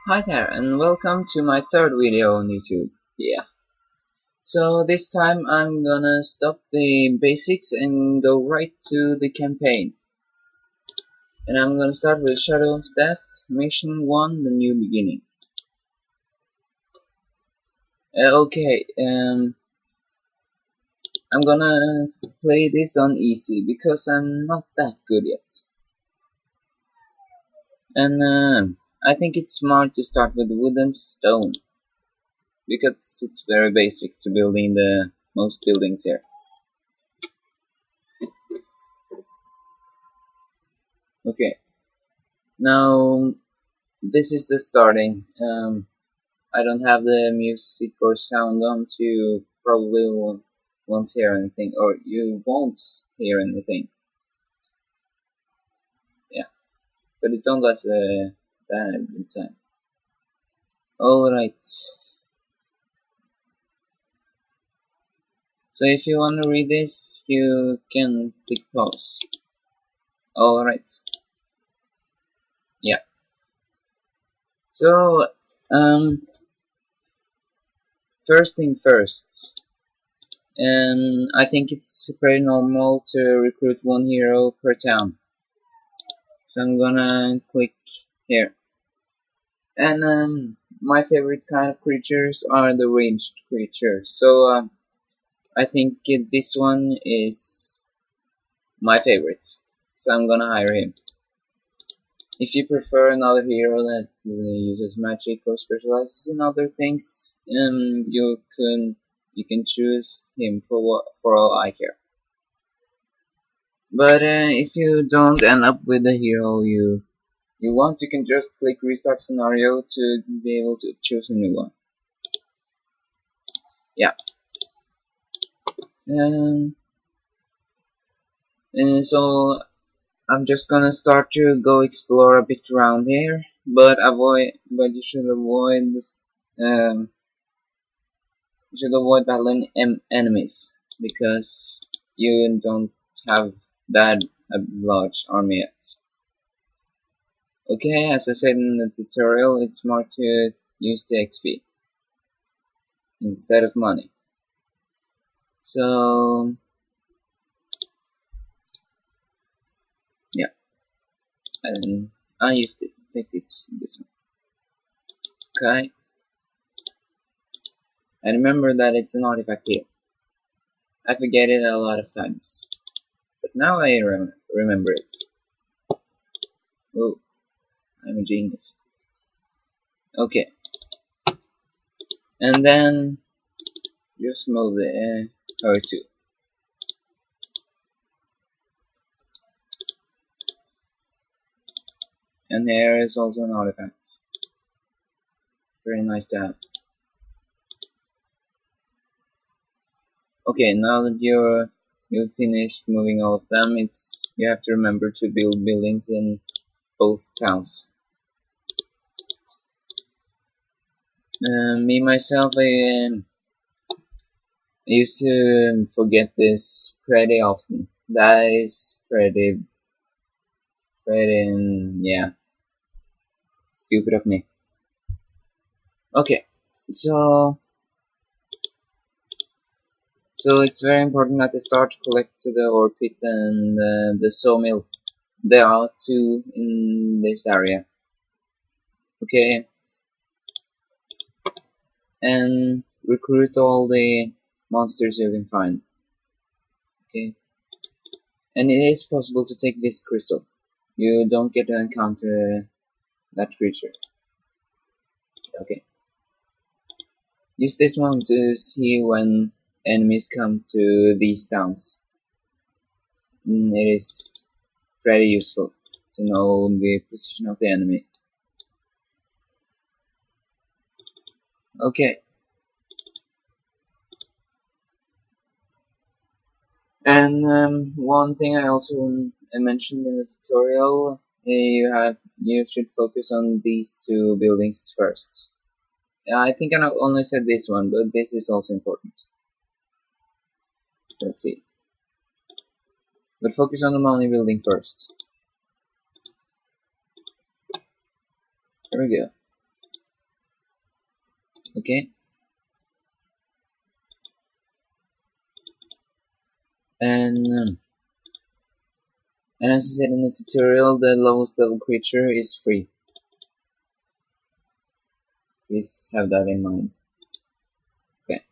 Hi there and welcome to my third video on YouTube. So this time I'm gonna stop the basics and go right to the campaign. And I'm gonna start with Shadow of Death, Mission 1, The New Beginning. I'm gonna play this on easy because I'm not that good yet. And I think it's smart to start with wood and stone, because it's very basic to building the most buildings here. Okay, now this is the starting. I don't have the music or sound on, so you probably won't hear anything, or you won't hear anything. Yeah, but it don't last that time. Alright. So if you want to read this, you can click pause. Alright. Yeah. So, first thing first. And I think it's pretty normal to recruit one hero per town. So I'm gonna click here. And my favorite kind of creatures are the ranged creatures. So I think this one is my favorite. So I'm gonna hire him. If you prefer another hero that uses magic or specializes in other things, you can choose him for all I care. But if you don't end up with the hero you want, you can just click restart scenario to be able to choose a new one. Yeah. And so I'm just gonna start to go explore a bit around here, but you should avoid battling enemies, because you don't have that large army yet. Okay, as I said in the tutorial, it's smart to use the XP instead of money. So yeah, and I used it. Take this one. Okay, and remember that it's an artifact here. I forget it a lot of times, but now I remember it. Oh, I'm a genius. Okay, and then just move the her too. And here is also an artifact. Very nice to have. Okay, now that you've finished moving all of them, you have to remember to build buildings in both towns. Me myself, I used to forget this pretty often. That is pretty, yeah, stupid of me. Okay, so it's very important at the start to collect the ore pit and the sawmill. There are two in this area. Okay, and recruit all the monsters you can find. Okay, and it is possible to take this crystal. You don't get to encounter that creature. Okay, use this one to see when enemies come to these towns. It is pretty useful to know the position of the enemy. Okay. And one thing I also mentioned in the tutorial, you should focus on these two buildings first. I think I only said this one, but this is also important. Let's see. But focus on the money building first. There we go. Okay, and as I said in the tutorial, the lowest level creature is free. Please have that in mind. Okay.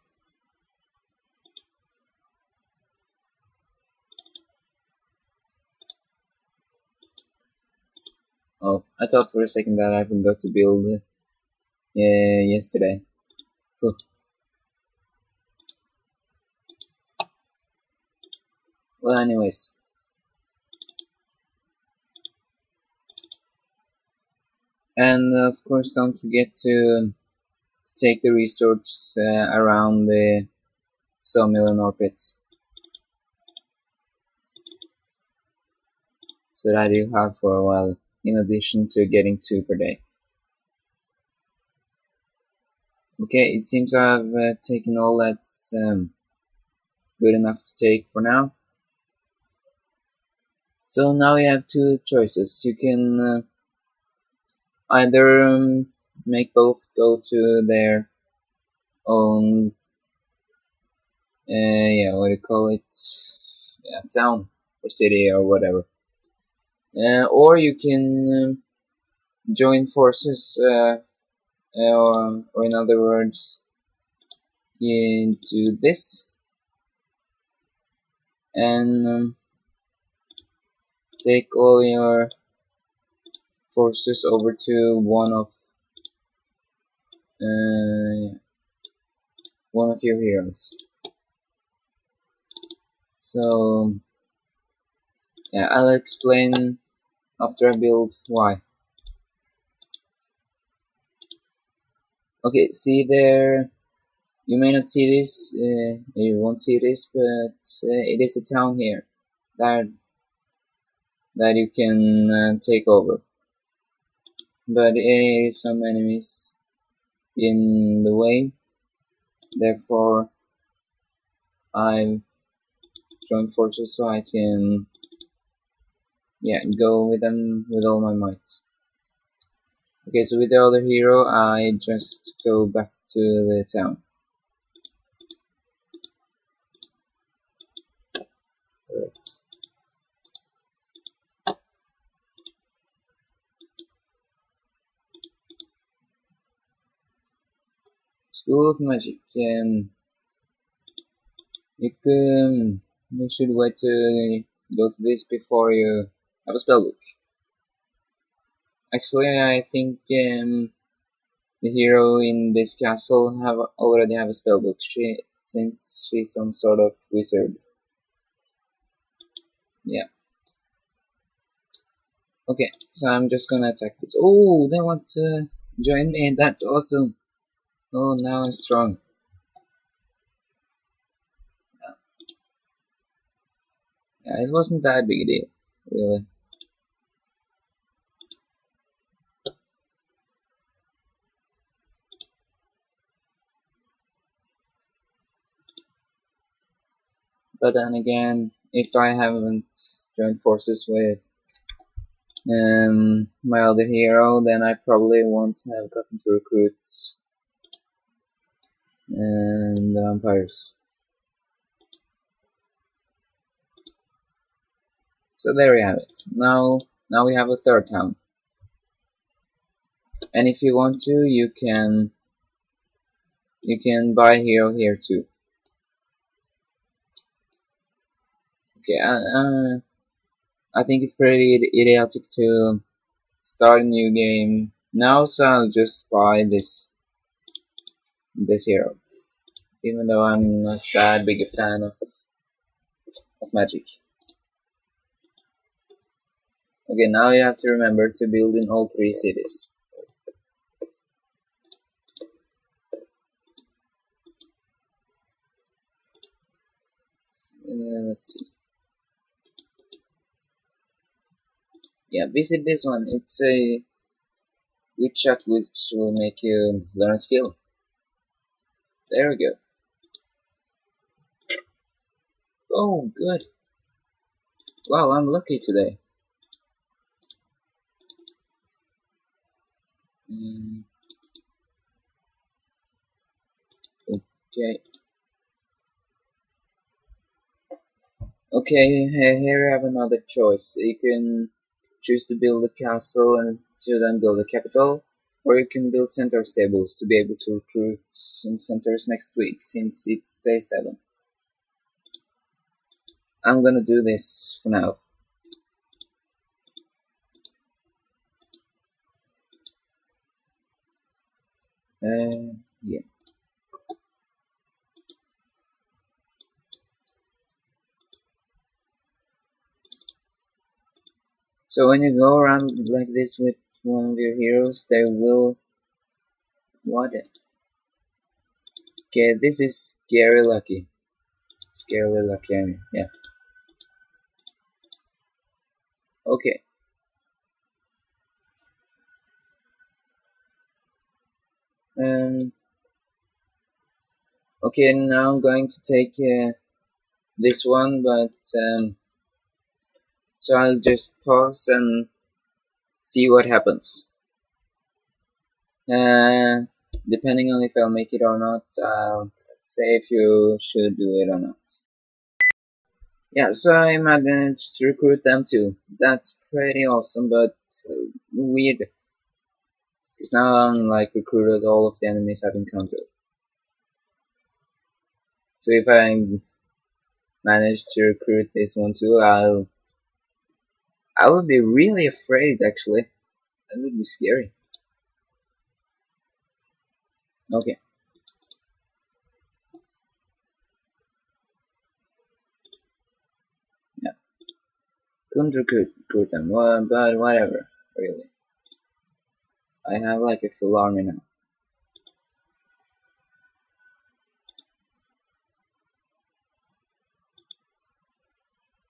Oh, I thought for a second that I forgot to build yesterday. Huh. Well, anyways. And of course, don't forget to take the resource around the sawmill and ore pits, so that you'll have for a while, in addition to getting 2 per day. Okay, it seems I've taken all that's good enough to take for now. So now you have 2 choices. You can either make both go to their own, what do you call it, town or city or whatever, or you can join forces, or in other words, into this, and take all your forces over to one of your heroes. So yeah, I'll explain after I build why. Okay, see there, you may not see this, you won't see this, but it is a town here that you can take over. But some enemies in the way, therefore I joined forces so I can go with them with all my might. Okay, so with the other hero I just go back to the town. Correct. School of Magic. You should wait to go to this before you have a spellbook. Actually, I think the hero in this castle already have a spellbook. Since she's some sort of wizard. Yeah. Okay, so I'm just gonna attack this. Oh, they want to join me. That's awesome. Oh, now I'm strong. Yeah, it wasn't that big a deal, really. But then again, if I haven't joined forces with my other hero, then I probably won't have gotten to recruit the vampires. So there we have it. Now we have a 3rd town. And if you want to, you can buy a hero here too. Okay, I think it's pretty idiotic to start a new game now, so I'll just buy this hero, even though I'm not that big a fan of magic. Okay, now you have to remember to build in all 3 cities. Let's see. Yeah, visit this one. It's a good chat which will make you learn a skill. There we go. Oh, good. Wow, I'm lucky today. Okay. Okay, here you have another choice. You can choose to build a castle and to then build a capital, or you can build center stables to be able to recruit some centers next week since it's day 7. I'm gonna do this for now. Yeah. So when you go around like this with one of your heroes, they will... What? Okay, this is scary lucky. Scarily lucky, I mean, yeah. Okay. Um. Okay, now I'm going to take this one, but so I'll just pause and see what happens. Depending on if I'll make it or not, I'll say if you should do it or not. Yeah, so I managed to recruit them too. That's pretty awesome, but weird. Because now I'm like recruited all of the enemies I've encountered. So if I manage to recruit this one too, I would be really afraid actually. That would be scary. Okay. Yeah. Couldn't recruit them, well, but whatever, really. I have like a full army now.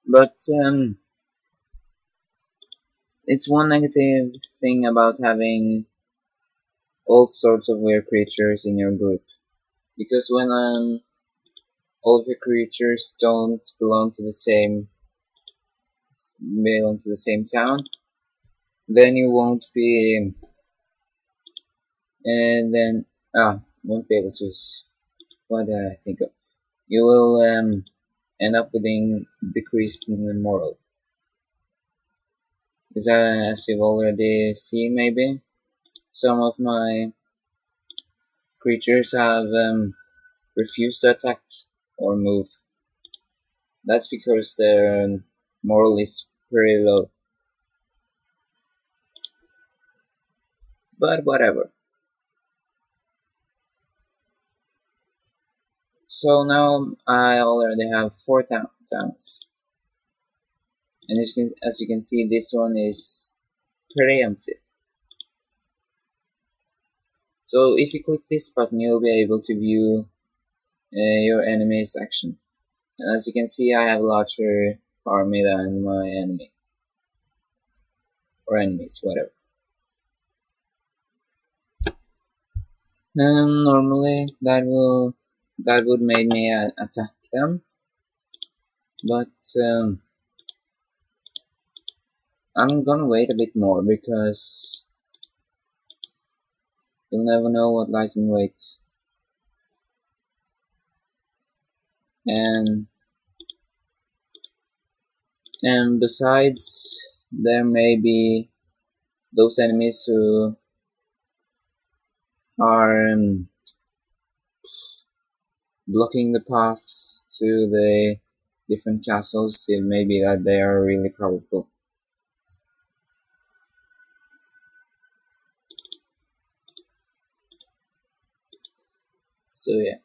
But it's one negative thing about having all sorts of weird creatures in your group. Because when all of your creatures don't belong to the same town, then you won't be and then won't be able to what did I think of? You will end up with being decreased in the moral. Because as you've already seen, maybe some of my creatures have refused to attack or move. That's because their moral is pretty low. But whatever. So now I already have 4 towns. And as you can see, this one is pretty empty. So if you click this button, you'll be able to view your enemy's action. And as you can see, I have a larger army than my enemy. Or enemies, whatever. Normally that would make me attack them, but I'm gonna wait a bit more because you'll never know what lies in wait. And besides, there may be those enemies who are blocking the paths to the different castles. It may be that they are really powerful. So yeah.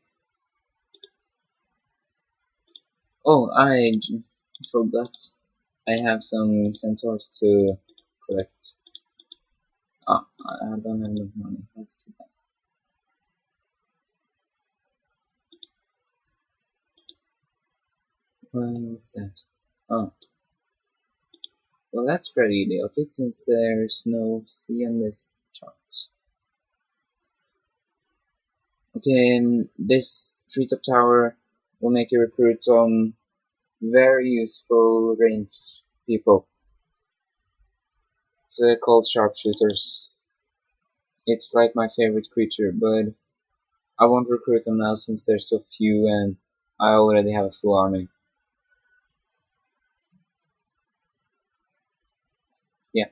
Oh, I forgot. I have some centaurs to collect. I don't have enough money. That's too bad. What's that? Oh. Well, that's pretty idiotic since there's no C on this chart. Okay, this treetop tower will make you recruit some very useful ranged people. So they're called sharpshooters. It's like my favorite creature, but I won't recruit them now since there's so few and I already have a full army. Yeah.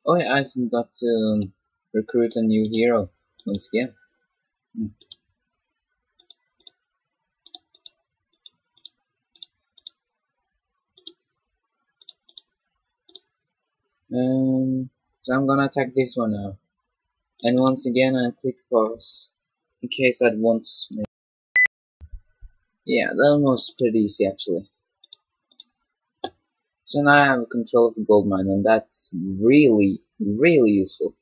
Oh yeah, I forgot to recruit a new hero once again. Hmm. So I'm gonna attack this one now. And once again I click pause in case I'd want. Yeah, that was pretty easy actually. So now I have control of the gold mine, and that's really, really useful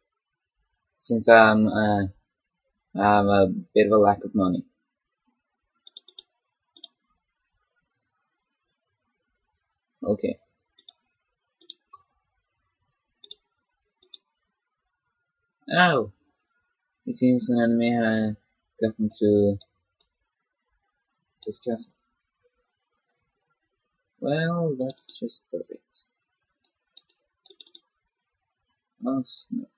since I have a bit of a lack of money. Okay. Oh, it seems an enemy had gotten to this castle. Well, that's just perfect. Oh, no.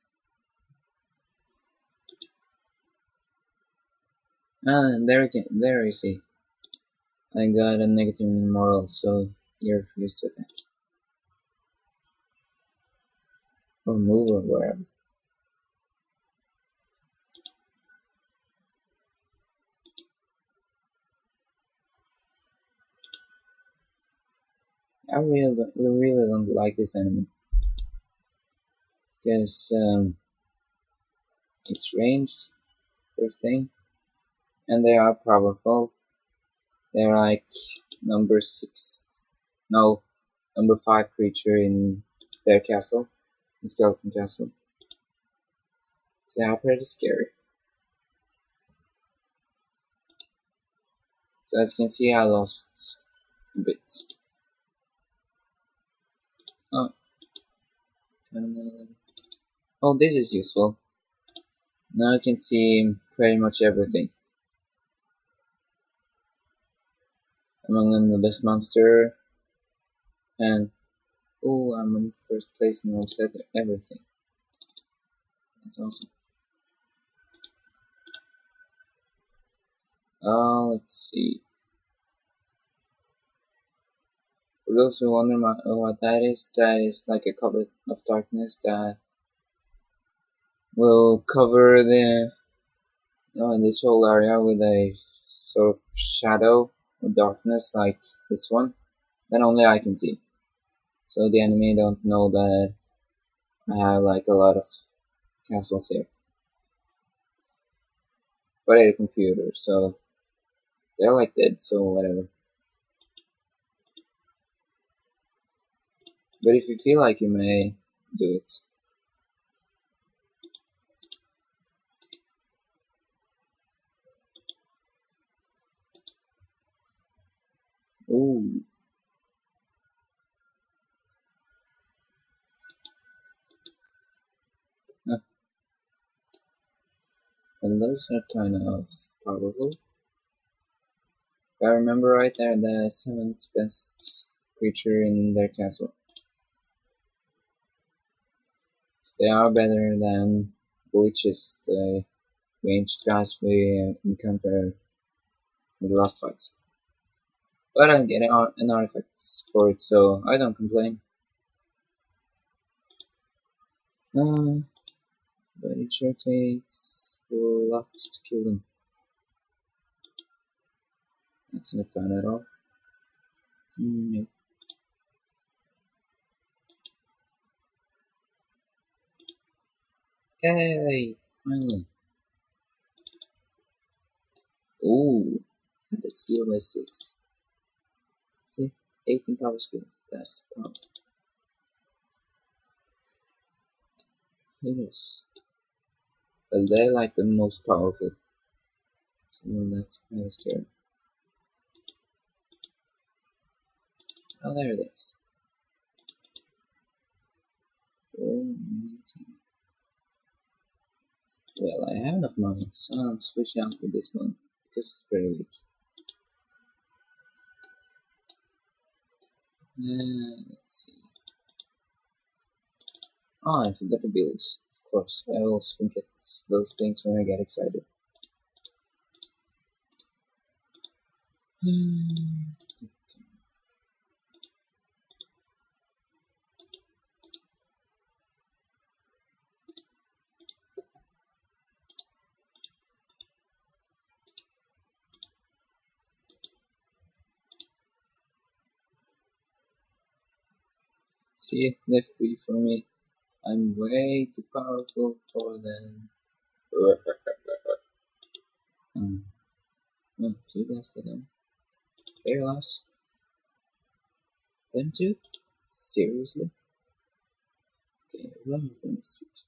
Ah, there you see. I got a negative moral, so he refused to attack. Or move or wherever. I really don't like this enemy. Because it's ranged, first thing. And they are powerful. They're like number 6, no, number 5 creature in their castle, in Skeleton Castle. So they are pretty scary. So as you can see, I lost a bit. Oh, oh, this is useful. Now I can see pretty much everything. Among them, the best monster, and oh, I'm in first place and I've said everything. That's awesome. Let's see. For those who wonder what that is like a cover of darkness that will cover this whole area with a sort of shadow or darkness like this one. Then only I can see. So the enemy don't know that I have like a lot of castles here. But I have a computer, so they're like dead, so whatever. But if you feel like you may do it. Ooh. Uh, well, those are kind of powerful. If I remember right, they're the 7th best creature in their castle. So they are better than glitches, the ranged guys we encountered in the last fights. But I get an artifact for it, so I don't complain. Uh, but it sure takes a lot to kill them. That's not fun at all. No. Yay! Finally. Ooh, attack skill by 6. See? 18 power skills. That's power. Yes. But they're like the most powerful. So that's kind of scary. Oh, there it is. Oh, 19. Well, I have enough money, so I'll switch out with this one because it's pretty weak. Let's see. Ah, I forgot to build. Of course, I always forget those things when I get excited. See, they're free for me. I'm way too powerful for them. Not too bad for them. Their loss. Them too? Seriously? Okay, run suit.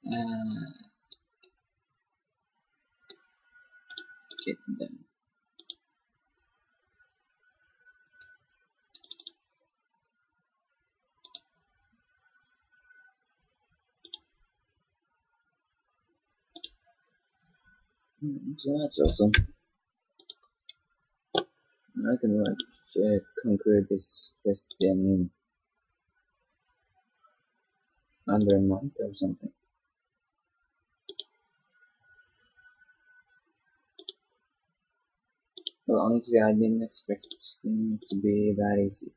Uh, get them. So that's awesome. I can like conquer this quest in under a month or something. Well, honestly, I didn't expect it to be that easy.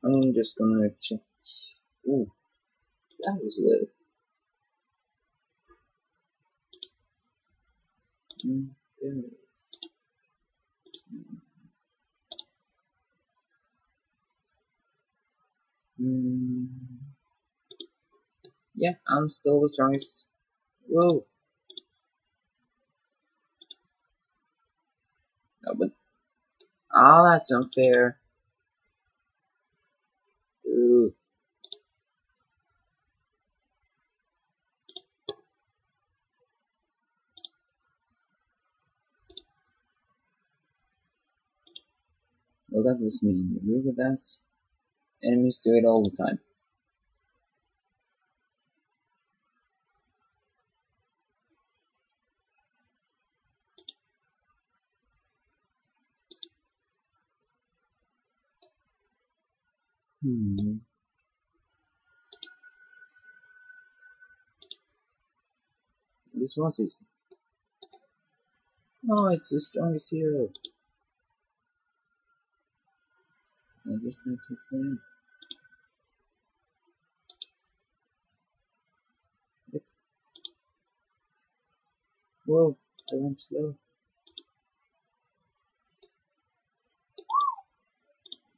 I'm just gonna check. Ooh, that was little. There it is. Mm, yeah, I'm still the strongest. Whoa. No, but that's unfair. Ooh. Well, that was mean. You agree with that? Enemies do it all the time. This was easy. Oh, it's the strongest hero. I guess that's it for him. Yep. Whoa, I'm slow.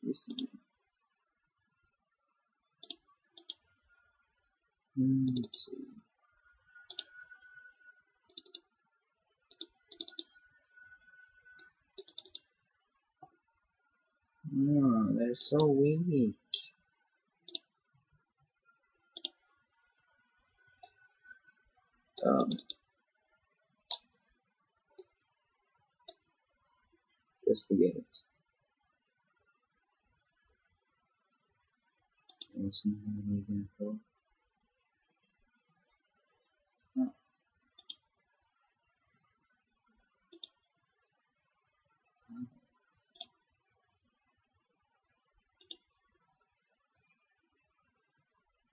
Used to be. Let's see. Oh, they're so weak. Um, just forget it. There was something I'm waiting for.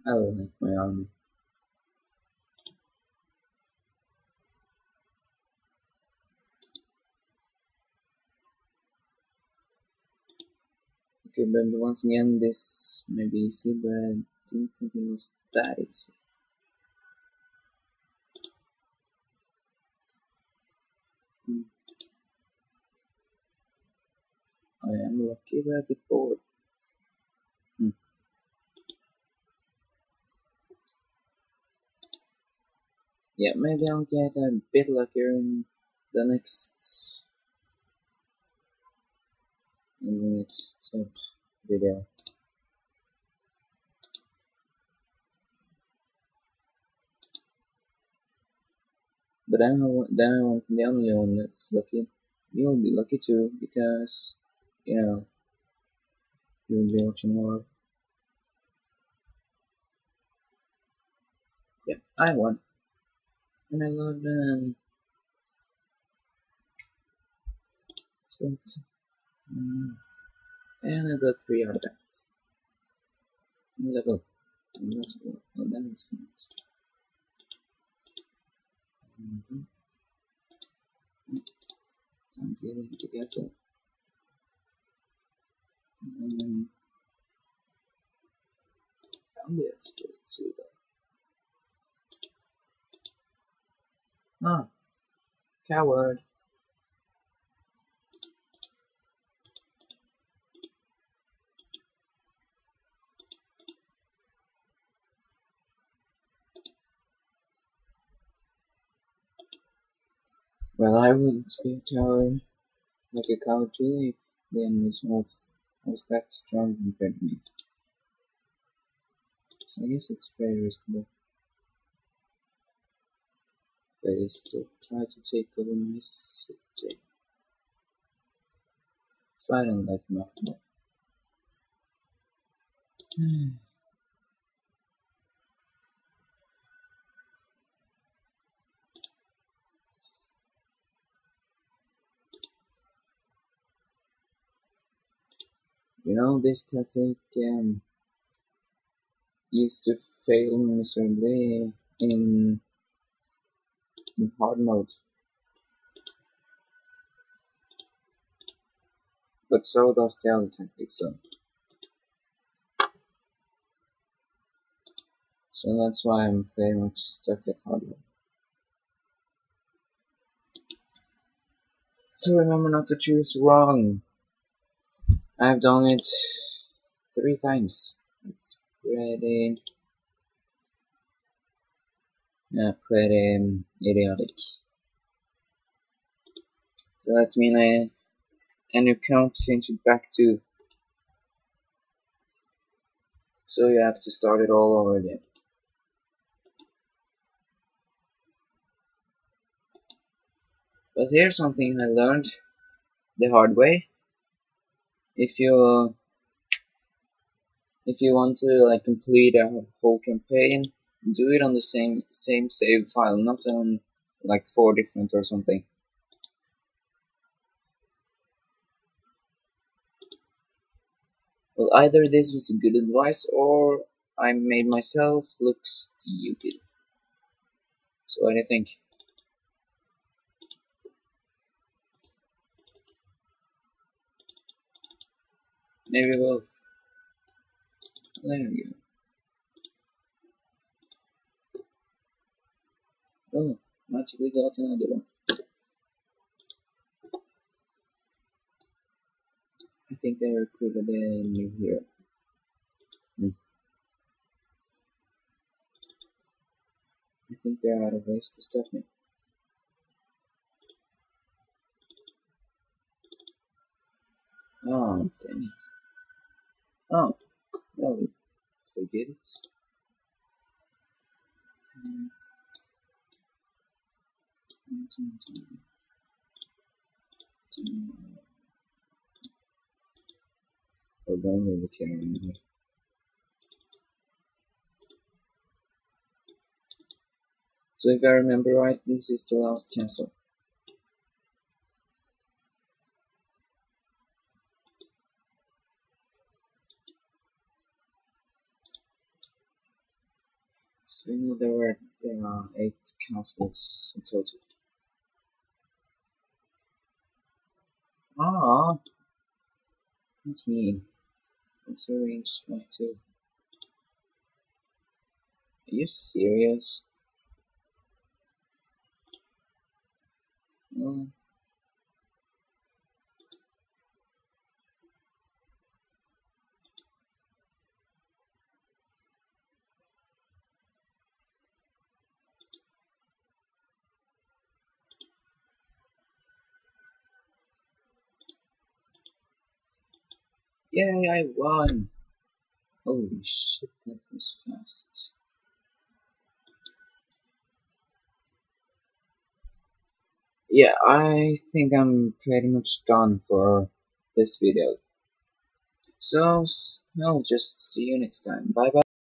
Oh, I like my army. Okay, but once again, this may be easy, but I didn't think it was that easy. I am lucky, but a bit bored. Yeah, maybe I'll get a bit luckier in the next video. But then I won't be the only one that's lucky. You'll be lucky too, because you'll be watching more. Yeah, I won, and I love them. build. And I got 3 artifacts. New level. Let's go. Oh, that was nice. I'm feeling the castle. I'll be able to see that. Ah, coward. Well, I wouldn't be a coward like a coward too if the enemies was that strong compared to me. So I guess it's very reasonable. But I still try to take over my city. So I don't like enough more. You know, this tactic used to fail miserably in hard mode. But so does the other tactics, so that's why I'm very much stuck at hard mode. So remember not to choose wrong. I've done it 3 times. It's pretty idiotic. So that's mean and you can't change it back to. So you have to start it all over again. But here's something I learned the hard way. If you want to like complete a whole campaign, do it on the same save file, not on like 4 different or something. Well, either this was a good advice or I made myself look stupid. So what do you think? Maybe both. There we go. Oh, magically got another one. I think they recruited a new hero. I think they're out of ways to stop me. Oh, dang it. Oh, well, forget it. I don't really care anymore. So if I remember right, this is the last castle. So in other words, there are 8 castles in total. Ah, that's mean. Let's arrange my 2. Are you serious? Well, yay, I won! Holy shit, that was fast. Yeah, I think I'm pretty much done for this video. So, I'll just see you next time. Bye bye.